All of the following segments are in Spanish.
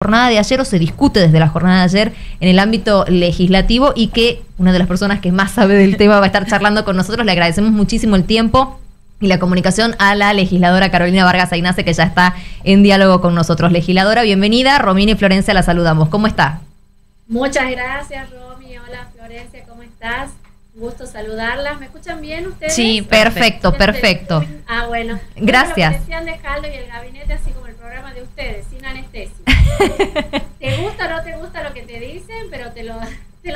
jornada de ayer o se discute desde la jornada de ayer en el ámbito legislativo y que una de las personas que más sabe del tema va a estar charlando con nosotros. Le agradecemos muchísimo el tiempo y la comunicación a la legisladora Carolina Vargas Aynace, que ya está en diálogo con nosotros. Legisladora, bienvenida. Romina y Florencia la saludamos. ¿Cómo está? Muchas gracias, Romy. Hola, Florencia, ¿cómo estás? Un gusto saludarlas. ¿Me escuchan bien ustedes? Sí, perfecto, perfecto. Ah, bueno. Gracias. Lo que decían dejarlo y el gabinete así como el programa de ustedes, sin anestesia. ¿Te gusta o no te gusta lo que te dicen? Pero te lo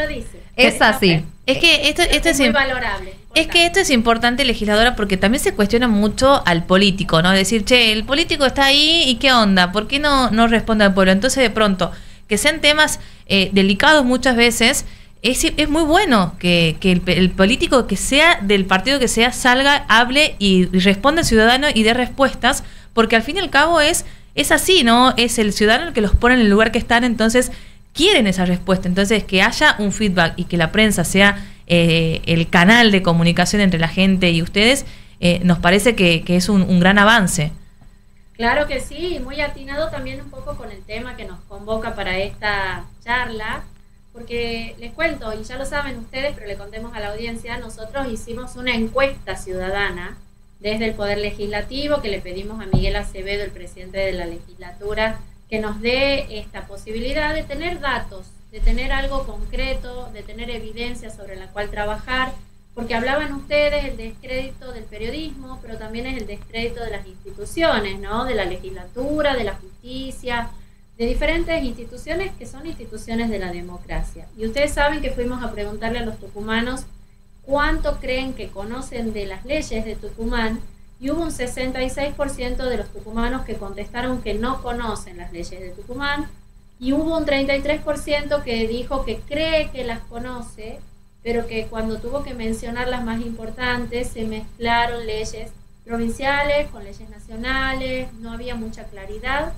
dicen. Es así. Es que esto es muy valorable. Es que esto es importante, legisladora, porque también se cuestiona mucho al político, ¿no? Decir, che, el político está ahí y ¿qué onda? ¿Por qué no responde al pueblo? Entonces, de pronto, que sean temas delicados muchas veces, es muy bueno que el político que sea del partido que sea salga, hable y responda al ciudadano y dé respuestas, porque al fin y al cabo es así, ¿no? Es el ciudadano el que los pone en el lugar que están, entonces quieren esa respuesta. Entonces, que haya un feedback y que la prensa sea el canal de comunicación entre la gente y ustedes, nos parece que es un gran avance. Claro que sí, muy atinado también un poco con el tema que nos convoca para esta charla, porque les cuento, y ya lo saben ustedes, pero le contemos a la audiencia, nosotros hicimos una encuesta ciudadana desde el Poder Legislativo, que le pedimos a Miguel Acevedo, el presidente de la legislatura, que nos dé esta posibilidad de tener datos, de tener algo concreto, de tener evidencia sobre la cual trabajar, porque hablaban ustedes el descrédito del periodismo, pero también es el descrédito de las instituciones, ¿no? De la legislatura, de la justicia, de diferentes instituciones que son instituciones de la democracia. Y ustedes saben que fuimos a preguntarle a los tucumanos cuánto creen que conocen de las leyes de Tucumán, y hubo un 66% de los tucumanos que contestaron que no conocen las leyes de Tucumán, y hubo un 33% que dijo que cree que las conoce, pero que cuando tuvo que mencionar las más importantes se mezclaron leyes provinciales con leyes nacionales, no había mucha claridad,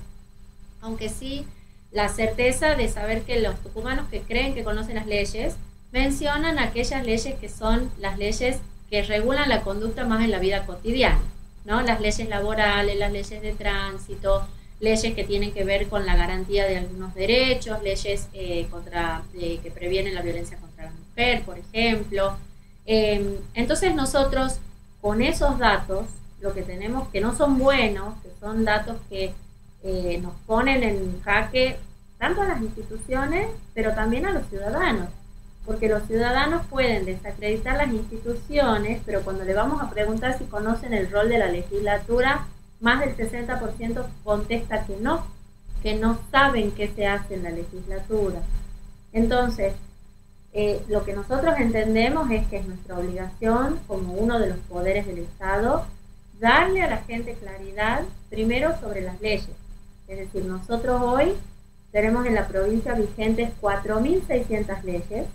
aunque sí la certeza de saber que los tucumanos que creen que conocen las leyes mencionan aquellas leyes que son las leyes que regulan la conducta más en la vida cotidiana, ¿no? Las leyes laborales, las leyes de tránsito, leyes que tienen que ver con la garantía de algunos derechos, leyes que previenen la violencia contra la mujer, por ejemplo. Entonces nosotros, con esos datos, lo que tenemos que no son buenos, que son datos que nos ponen en jaque tanto a las instituciones, pero también a los ciudadanos, porque los ciudadanos pueden desacreditar las instituciones, pero cuando le vamos a preguntar si conocen el rol de la legislatura, más del 60% contesta que no saben qué se hace en la legislatura. Entonces, lo que nosotros entendemos es que es nuestra obligación, como uno de los poderes del Estado, darle a la gente claridad, primero sobre las leyes. Es decir, nosotros hoy tenemos en la provincia vigentes 4.600 leyes,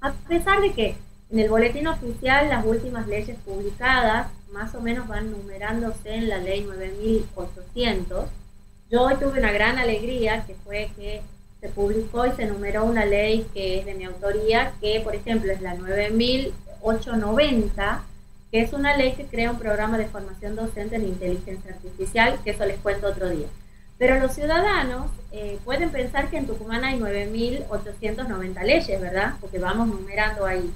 a pesar de que en el boletín oficial las últimas leyes publicadas más o menos van numerándose en la ley 9.800. Yo hoy tuve una gran alegría, que fue que se publicó y se numeró una ley que es de mi autoría, que por ejemplo es la 9.890, que es una ley que crea un programa de formación docente en inteligencia artificial, que eso les cuento otro día. Pero los ciudadanos pueden pensar que en Tucumán hay 9.890 leyes, ¿verdad? Porque vamos numerando ahí.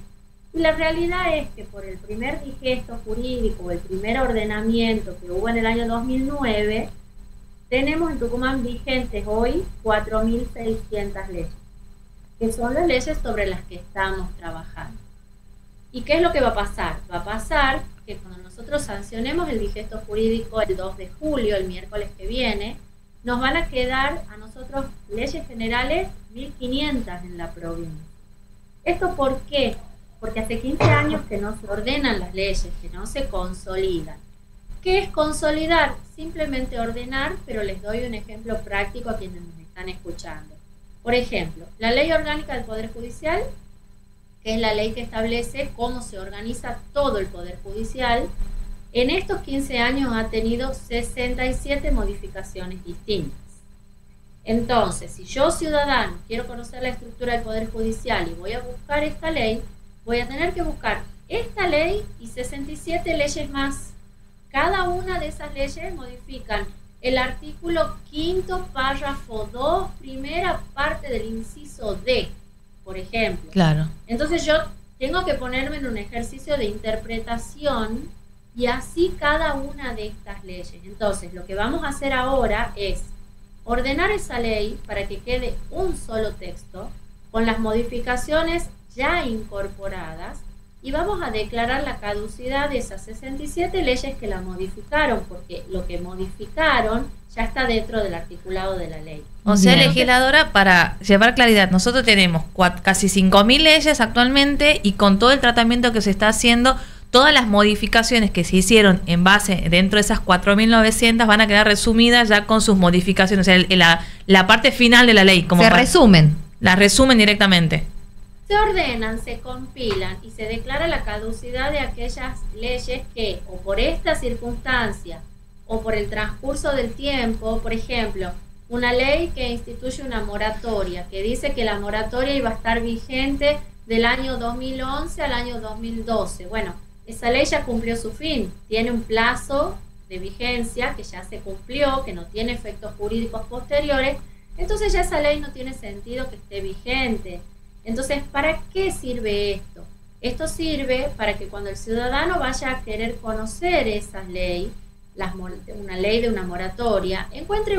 Y la realidad es que por el primer digesto jurídico, el primer ordenamiento que hubo en el año 2009, tenemos en Tucumán vigentes hoy 4.600 leyes, que son las leyes sobre las que estamos trabajando. ¿Y qué es lo que va a pasar? Va a pasar que cuando nosotros sancionemos el digesto jurídico el 2 de julio, el miércoles que viene, nos van a quedar a nosotros leyes generales 1.500 en la provincia. ¿Esto por qué? Porque hace 15 años que no se ordenan las leyes, que no se consolidan. ¿Qué es consolidar? Simplemente ordenar, pero les doy un ejemplo práctico a quienes nos están escuchando. Por ejemplo, la Ley Orgánica del Poder Judicial, que es la ley que establece cómo se organiza todo el Poder Judicial, en estos 15 años ha tenido 67 modificaciones distintas. Entonces, si yo, ciudadano, quiero conocer la estructura del Poder Judicial y voy a buscar esta ley, voy a tener que buscar esta ley y 67 leyes más. Cada una de esas leyes modifican el artículo 5º, párrafo 2, primera parte del inciso D, por ejemplo. Claro. Entonces yo tengo que ponerme en un ejercicio de interpretación y así cada una de estas leyes. Entonces lo que vamos a hacer ahora es ordenar esa ley para que quede un solo texto con las modificaciones ya incorporadas y vamos a declarar la caducidad de esas 67 leyes que la modificaron, porque lo que modificaron ya está dentro del articulado de la ley. O sea, Bien. legisladora, para llevar claridad, nosotros tenemos casi 5.000 leyes actualmente y con todo el tratamiento que se está haciendo, todas las modificaciones que se hicieron en base dentro de esas 4.900 van a quedar resumidas ya con sus modificaciones, o sea, la parte final de la ley. Como Se resumen. La resumen directamente. Se ordenan, se compilan y se declara la caducidad de aquellas leyes que, o por esta circunstancia, o por el transcurso del tiempo, por ejemplo, una ley que instituye una moratoria, que dice que la moratoria iba a estar vigente del año 2011 al año 2012. Bueno, esa ley ya cumplió su fin, tiene un plazo de vigencia que ya se cumplió, que no tiene efectos jurídicos posteriores, entonces ya esa ley no tiene sentido que esté vigente. Entonces, ¿para qué sirve esto? Esto sirve para que cuando el ciudadano vaya a querer conocer esa ley, una ley de una moratoria, encuentre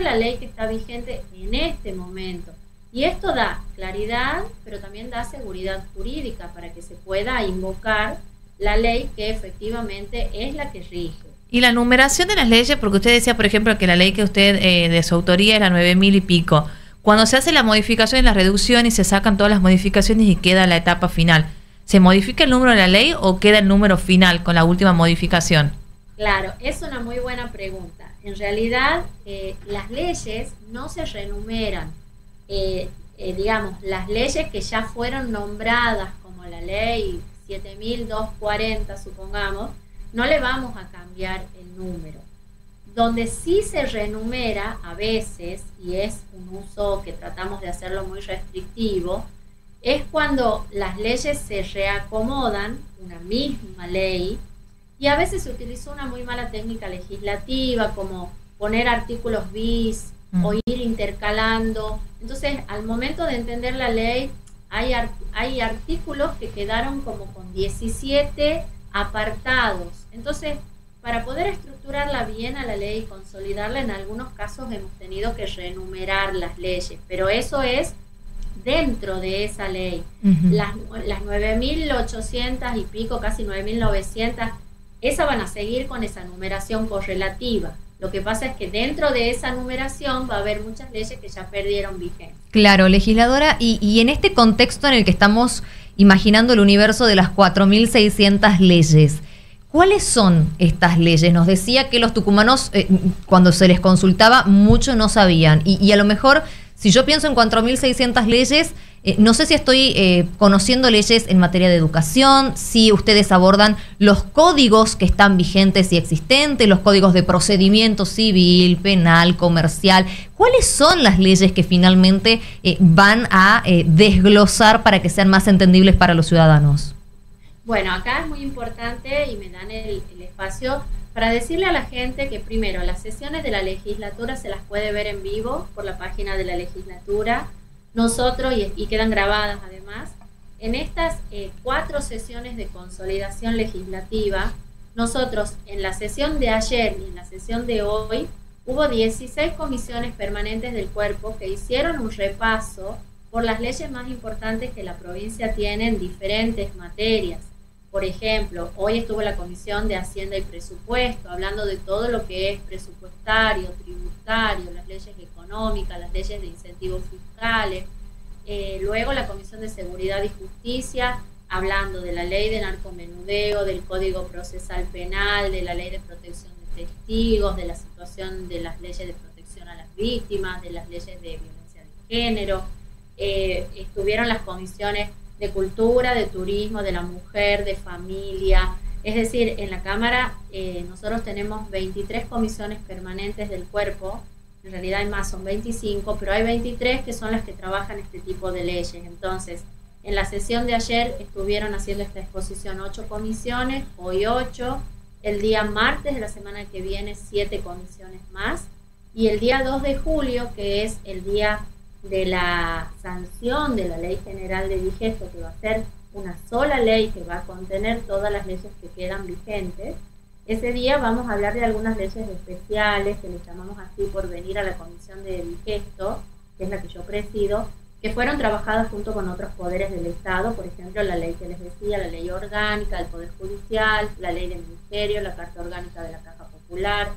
la ley que está vigente en este momento. Y esto da claridad, pero también da seguridad jurídica para que se pueda invocar la ley que efectivamente es la que rige. Y la numeración de las leyes, porque usted decía, por ejemplo, que la ley que usted de su autoría era 9.000 y pico. Cuando se hace la modificación y la reducción y se sacan todas las modificaciones y queda la etapa final, ¿se modifica el número de la ley o queda el número final con la última modificación? Claro, es una muy buena pregunta. En realidad, las leyes no se renumeran. Digamos, las leyes que ya fueron nombradas como la ley 7.240, supongamos, no le vamos a cambiar el número. Donde sí se renumera a veces, y es un uso que tratamos de hacerlo muy restrictivo, es cuando las leyes se reacomodan, una misma ley, y a veces se utilizó una muy mala técnica legislativa, como poner artículos bis o ir intercalando. Entonces, al momento de entender la ley, hay artículos que quedaron como con 17 apartados. Entonces, para poder estructurarla bien a la ley y consolidarla, en algunos casos hemos tenido que renumerar las leyes, pero eso es dentro de esa ley. Las 9.800 y pico, casi 9.900, esas van a seguir con esa numeración correlativa. Lo que pasa es que dentro de esa numeración va a haber muchas leyes que ya perdieron vigencia. Claro, legisladora, y en este contexto en el que estamos imaginando el universo de las 4.600 leyes, ¿cuáles son estas leyes? Nos decía que los tucumanos, cuando se les consultaba, mucho no sabían. Y a lo mejor, si yo pienso en 4.600 leyes, no sé si estoy conociendo leyes en materia de educación, si ustedes abordan los códigos que están vigentes y existentes, los códigos de procedimiento civil, penal, comercial. ¿Cuáles son las leyes que finalmente van a desglosar para que sean más entendibles para los ciudadanos? Bueno, acá es muy importante y me dan el espacio para decirle a la gente que primero las sesiones de la legislatura se las puede ver en vivo por la página de la legislatura. Nosotros, y quedan grabadas además, en estas 4 sesiones de consolidación legislativa, nosotros en la sesión de ayer y en la sesión de hoy, hubo 16 comisiones permanentes del cuerpo que hicieron un repaso por las leyes más importantes que la provincia tiene en diferentes materias. Por ejemplo, hoy estuvo la Comisión de Hacienda y Presupuesto, hablando de todo lo que es presupuestario, tributario, las leyes económicas, las leyes de incentivos fiscales. Luego la Comisión de Seguridad y Justicia, hablando de la ley de narcomenudeo, del Código Procesal Penal, de la ley de protección de testigos, de la situación de las leyes de protección a las víctimas, de las leyes de violencia de género. Estuvieron las comisiones de cultura, de turismo, de la mujer, de familia. Es decir, en la Cámara nosotros tenemos 23 comisiones permanentes del cuerpo. En realidad hay más, son 25, pero hay 23 que son las que trabajan este tipo de leyes. Entonces, en la sesión de ayer estuvieron haciendo esta exposición 8 comisiones, hoy 8. El día martes de la semana que viene, 7 comisiones más. Y el día 2 de julio, que es el día de la sanción de la Ley General de Digesto, que va a ser una sola ley que va a contener todas las leyes que quedan vigentes. Ese día vamos a hablar de algunas leyes especiales, que les llamamos así por venir a la Comisión de Digesto, que es la que yo presido, que fueron trabajadas junto con otros poderes del Estado, por ejemplo, la ley que les decía, la ley orgánica del Poder Judicial, la ley del Ministerio, la Carta Orgánica de la Caja Popular,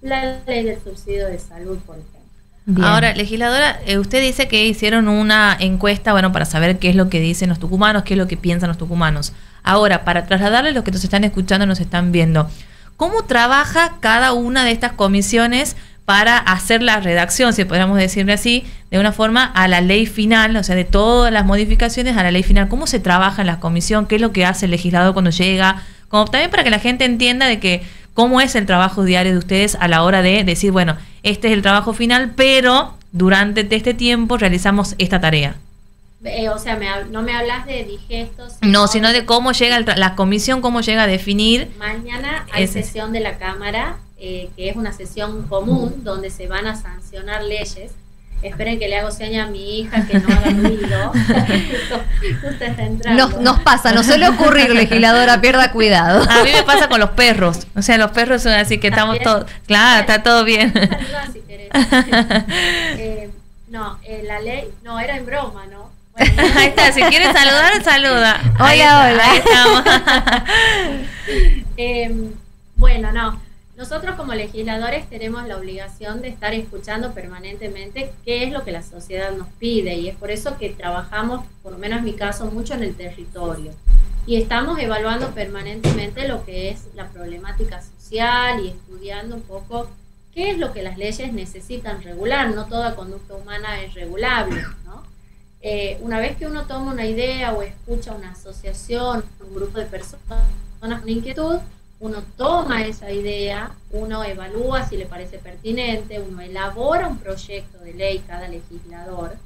la ley del subsidio de salud, por ejemplo. Bien. Ahora, legisladora, usted dice que hicieron una encuesta, bueno, para saber qué es lo que dicen los tucumanos, qué es lo que piensan los tucumanos. Ahora, para trasladarle a los que nos están escuchando, nos están viendo, ¿cómo trabaja cada una de estas comisiones para hacer la redacción, si podríamos decirle así, de una forma a la ley final, o sea, de todas las modificaciones a la ley final? ¿Cómo se trabaja en la comisión? ¿Qué es lo que hace el legislador cuando llega? Como también para que la gente entienda de que cómo es el trabajo diario de ustedes a la hora de decir, bueno, este es el trabajo final, pero durante este tiempo realizamos esta tarea. O sea, no me hablas de digestos. No, sino de cómo llega la comisión, cómo llega a definir. Mañana hay sesión de la Cámara, que es una sesión común donde se van a sancionar leyes. Esperen que le hago seña a mi hija que no haga ruido. Justo está entrando. Nos pasa, no suele ocurrir, legisladora, pierda cuidado. A mí me pasa con los perros. O sea, los perros son así que estamos todos. Claro, está todo bien. Saluda si querés. La ley, no, era en broma, ¿no? Bueno, ahí está, si quieres saludar, saluda. Hola. Ahí estamos. Bueno, no. Nosotros como legisladores tenemos la obligación de estar escuchando permanentemente qué es lo que la sociedad nos pide, y es por eso que trabajamos, por lo menos en mi caso, mucho en el territorio. Y estamos evaluando permanentemente lo que es la problemática social y estudiando un poco qué es lo que las leyes necesitan regular. No toda conducta humana es regulable, ¿no? Una vez que uno toma una idea o escucha una asociación, un grupo de personas con una inquietud, uno toma esa idea, uno evalúa si le parece pertinente, uno elabora un proyecto de ley, cada legislador,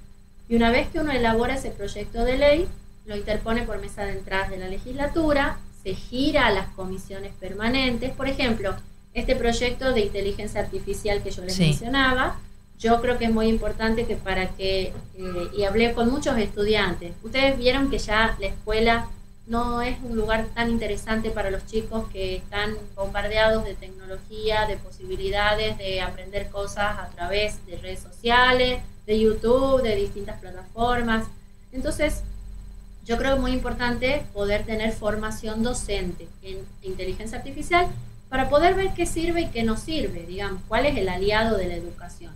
y una vez que uno elabora ese proyecto de ley, lo interpone por mesa de entradas de la legislatura, se gira a las comisiones permanentes. Por ejemplo, este proyecto de inteligencia artificial que yo les mencionaba, yo creo que es muy importante que y hablé con muchos estudiantes, ustedes vieron que ya la escuela no es un lugar tan interesante para los chicos que están bombardeados de tecnología, de posibilidades de aprender cosas a través de redes sociales, de YouTube, de distintas plataformas. Entonces, yo creo que es muy importante poder tener formación docente en inteligencia artificial para poder ver qué sirve y qué no sirve, digamos, cuál es el aliado de la educación.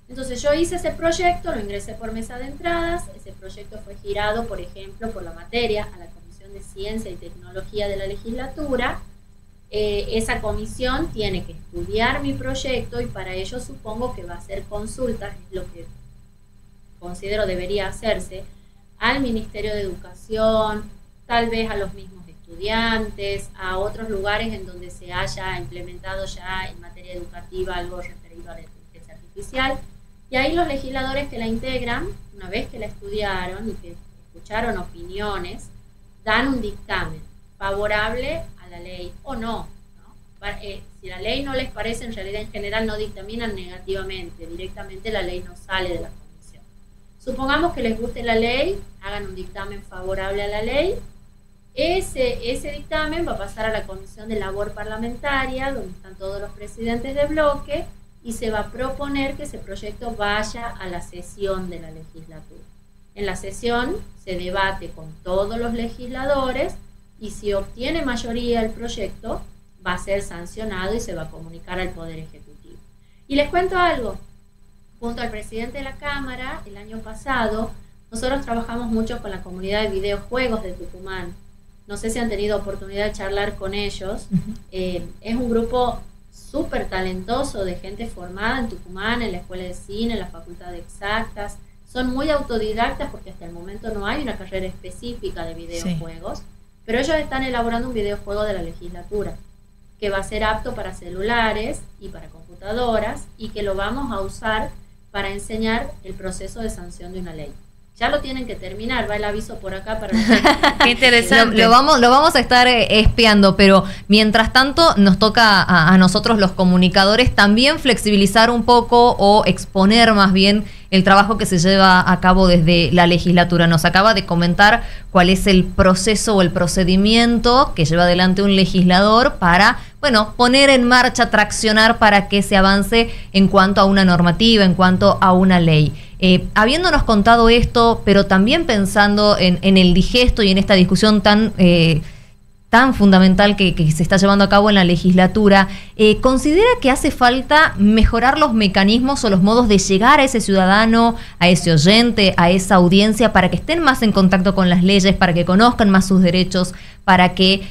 Entonces yo hice ese proyecto, lo ingresé por mesa de entradas, ese proyecto fue girado, por ejemplo, por la materia a la Comisión de Ciencia y Tecnología de la legislatura. Esa comisión tiene que estudiar mi proyecto y para ello supongo que va a hacer consultas, es lo que considero debería hacerse, al Ministerio de Educación, tal vez a los mismos estudiantes, a otros lugares en donde se haya implementado ya en materia educativa algo referido a la inteligencia artificial. Y ahí los legisladores que la integran, una vez que la estudiaron y que escucharon opiniones, dan un dictamen favorable a la ley o no, ¿no? Si la ley no les parece, en realidad en general no dictaminan negativamente, directamente la ley no sale de la comisión. Supongamos que les guste la ley, hagan un dictamen favorable a la ley. Ese dictamen va a pasar a la Comisión de Labor Parlamentaria, donde están todos los presidentes de bloque, y se va a proponer que ese proyecto vaya a la sesión de la legislatura. En la sesión se debate con todos los legisladores y si obtiene mayoría el proyecto va a ser sancionado y se va a comunicar al Poder Ejecutivo. Y les cuento algo, junto al presidente de la Cámara, el año pasado, nosotros trabajamos mucho con la comunidad de videojuegos de Tucumán. No sé si han tenido oportunidad de charlar con ellos. Es un grupo súper talentoso de gente formada en Tucumán, en la Escuela de Cine, en la Facultad de Exactas. Son muy autodidactas porque hasta el momento no hay una carrera específica de videojuegos, pero ellos están elaborando un videojuego de la legislatura que va a ser apto para celulares y para computadoras y que lo vamos a usar para enseñar el proceso de sanción de una ley. Ya lo tienen que terminar, va el aviso por acá para Qué interesante. Lo vamos a estar espiando, pero mientras tanto nos toca a nosotros los comunicadores también flexibilizar un poco o exponer más bien el trabajo que se lleva a cabo desde la legislatura. Nos acaba de comentar cuál es el proceso o el procedimiento que lleva adelante un legislador para, bueno, poner en marcha, traccionar para que se avance en cuanto a una normativa, en cuanto a una ley. Habiéndonos contado esto, pero también pensando en el digesto y en esta discusión tan fundamental que se está llevando a cabo en la legislatura, ¿considera que hace falta mejorar los mecanismos o los modos de llegar a ese ciudadano, a ese oyente, a esa audiencia, para que estén más en contacto con las leyes, para que conozcan más sus derechos, para que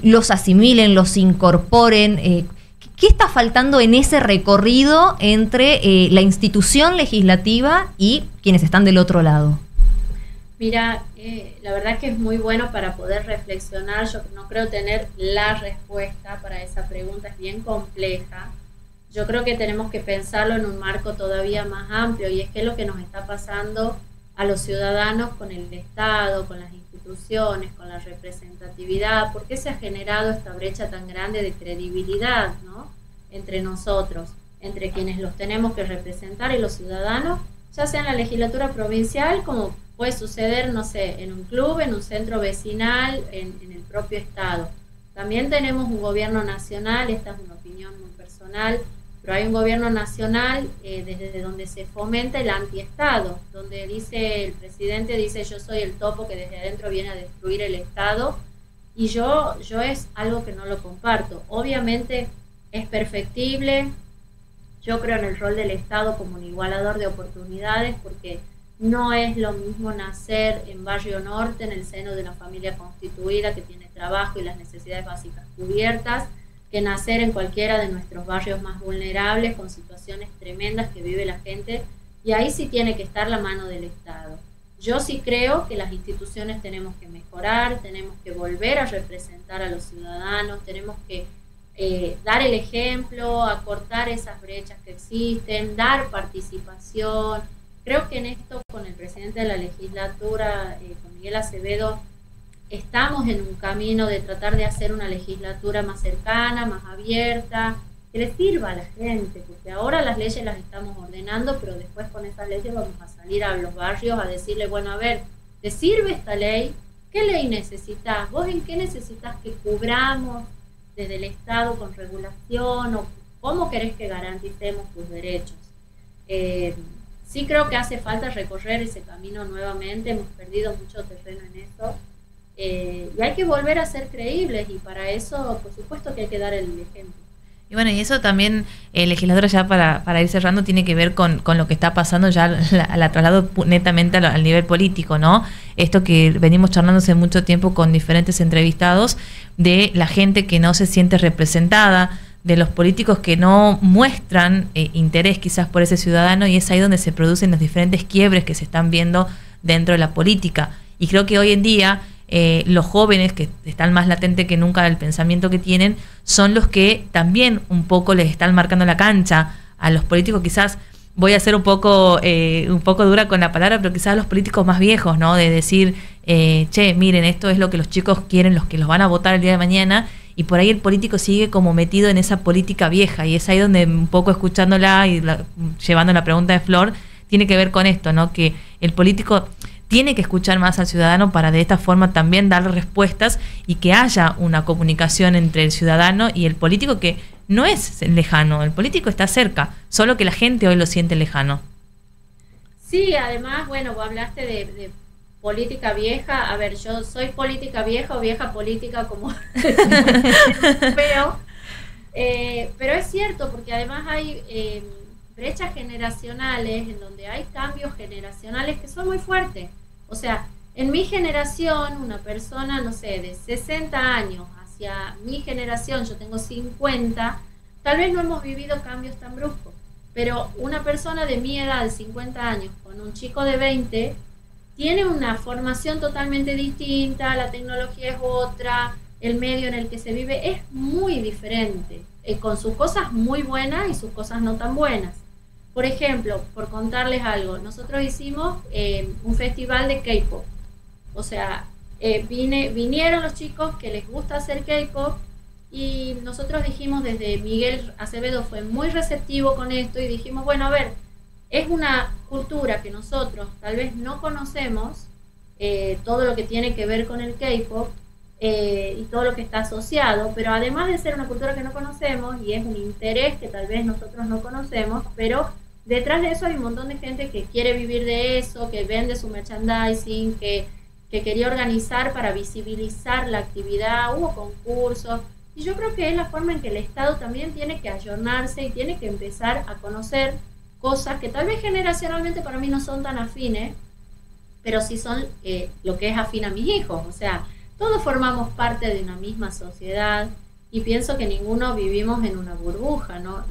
los asimilen, los incorporen? ¿Qué está faltando en ese recorrido entre la institución legislativa y quienes están del otro lado? Mira, la verdad que es muy bueno para poder reflexionar. Yo no creo tener la respuesta para esa pregunta, es bien compleja. Yo creo que tenemos que pensarlo en un marco todavía más amplio, y es que es lo que nos está pasando a los ciudadanos con el Estado, con las instituciones, con la representatividad. ¿Por qué se ha generado esta brecha tan grande de credibilidad, ¿no?, entre nosotros, entre quienes los tenemos que representar y los ciudadanos, ya sea en la legislatura provincial, como puede suceder, no sé, en un club, en un centro vecinal, en el propio Estado? También tenemos un gobierno nacional, esta es una opinión muy personal, pero hay un gobierno nacional desde donde se fomenta el antiestado, donde dice el presidente, dice yo soy el topo que desde adentro viene a destruir el Estado, y yo es algo que no lo comparto. Obviamente es perfectible, yo creo en el rol del Estado como un igualador de oportunidades, porque no es lo mismo nacer en Barrio Norte, en el seno de una familia constituida que tiene trabajo y las necesidades básicas cubiertas, que nacer en cualquiera de nuestros barrios más vulnerables con situaciones tremendas que vive la gente, y ahí sí tiene que estar la mano del Estado. Yo sí creo que las instituciones tenemos que mejorar, tenemos que volver a representar a los ciudadanos, tenemos que dar el ejemplo, acortar esas brechas que existen, dar participación. Creo que en esto, con el presidente de la legislatura, con Miguel Acevedo, estamos en un camino de tratar de hacer una legislatura más cercana, más abierta, que le sirva a la gente, porque ahora las leyes las estamos ordenando, pero después con esas leyes vamos a salir a los barrios a decirle, bueno, a ver, ¿te sirve esta ley? ¿Qué ley necesitas? ¿Vos en qué necesitas que cubramos desde el Estado con regulación? ¿O cómo querés que garanticemos tus derechos? Sí creo que hace falta recorrer ese camino nuevamente, hemos perdido mucho terreno en eso, y hay que volver a ser creíbles, y para eso, por supuesto que hay que dar el ejemplo. Y bueno, y eso también, legisladora, ya para ir cerrando, tiene que ver con lo que está pasando, ya la traslado netamente al nivel político, ¿no? Esto que venimos charlando hace mucho tiempo con diferentes entrevistados, de la gente que no se siente representada, de los políticos que no muestran interés quizás por ese ciudadano, y es ahí donde se producen los diferentes quiebres que se están viendo dentro de la política. Y creo que hoy en día los jóvenes, que están más latentes que nunca el pensamiento que tienen, son los que también un poco les están marcando la cancha a los políticos. Quizás voy a ser un poco dura con la palabra, pero quizás los políticos más viejos, ¿no? De decir, che, miren, esto es lo que los chicos quieren, los que los van a votar el día de mañana, y por ahí el político sigue como metido en esa política vieja, y es ahí donde un poco escuchándola y llevando la pregunta de Flor, tiene que ver con esto, ¿no? Que el político tiene que escuchar más al ciudadano para de esta forma también dar respuestas, y que haya una comunicación entre el ciudadano y el político, que no es lejano, el político está cerca, solo que la gente hoy lo siente lejano. Sí, además, bueno, vos hablaste de política vieja. A ver, yo soy política vieja o vieja política, como feo, pero es cierto, porque además hay brechas generacionales en donde hay cambios generacionales que son muy fuertes. O sea, en mi generación, una persona, no sé, de 60 años hacia mi generación, yo tengo 50, tal vez no hemos vivido cambios tan bruscos, pero una persona de mi edad, de 50 años, con un chico de 20, tiene una formación totalmente distinta, la tecnología es otra, el medio en el que se vive es muy diferente, con sus cosas muy buenas y sus cosas no tan buenas. Por ejemplo, por contarles algo, nosotros hicimos un festival de K-pop. O sea, vinieron los chicos que les gusta hacer K-pop y nosotros dijimos, desde Miguel Acevedo fue muy receptivo con esto y dijimos, bueno, a ver, es una cultura que nosotros tal vez no conocemos, todo lo que tiene que ver con el K-pop y todo lo que está asociado, pero además de ser una cultura que no conocemos y es un interés que tal vez nosotros no conocemos, pero detrás de eso hay un montón de gente que quiere vivir de eso, que vende su merchandising, que quería organizar para visibilizar la actividad, hubo concursos, y yo creo que es la forma en que el Estado también tiene que ayornarse y tiene que empezar a conocer cosas que tal vez generacionalmente para mí no son tan afines, pero sí son lo que es afín a mis hijos. O sea, todos formamos parte de una misma sociedad y pienso que ninguno vivimos en una burbuja, ¿no?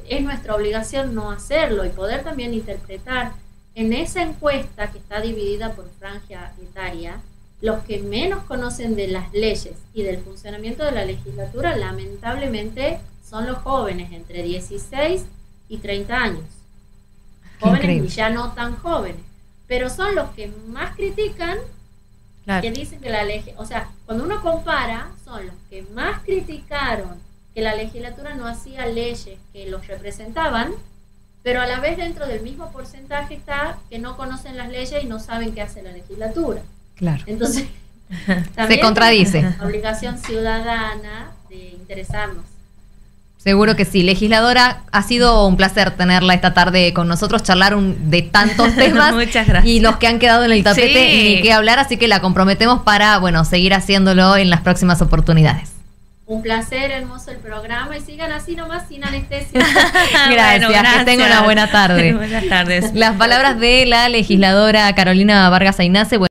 Es nuestra obligación no hacerlo y poder también interpretar en esa encuesta que está dividida por franja etaria. Los que menos conocen de las leyes y del funcionamiento de la legislatura, lamentablemente, son los jóvenes entre 16 y 30 años. Jóvenes Increíble. y ya no tan jóvenes. Pero son los que más critican, Claro. que dicen que la ley... O sea, cuando uno compara, son los que más criticaron que la legislatura no hacía leyes que los representaban, pero a la vez dentro del mismo porcentaje está que no conocen las leyes y no saben qué hace la legislatura. Claro. Entonces, Se contradice. tenemos la obligación ciudadana de interesarnos. Seguro que sí. Legisladora, ha sido un placer tenerla esta tarde con nosotros, charlar de tantos temas. Muchas gracias. Y los que han quedado en el tapete, Sí. ni qué hablar, así que la comprometemos para, bueno, seguir haciéndolo en las próximas oportunidades. Un placer, hermoso el programa y sigan así nomás sin anestesia. Gracias, que tenga una buena tarde. Buenas tardes. Las palabras de la legisladora Carolina Vargas Aynace.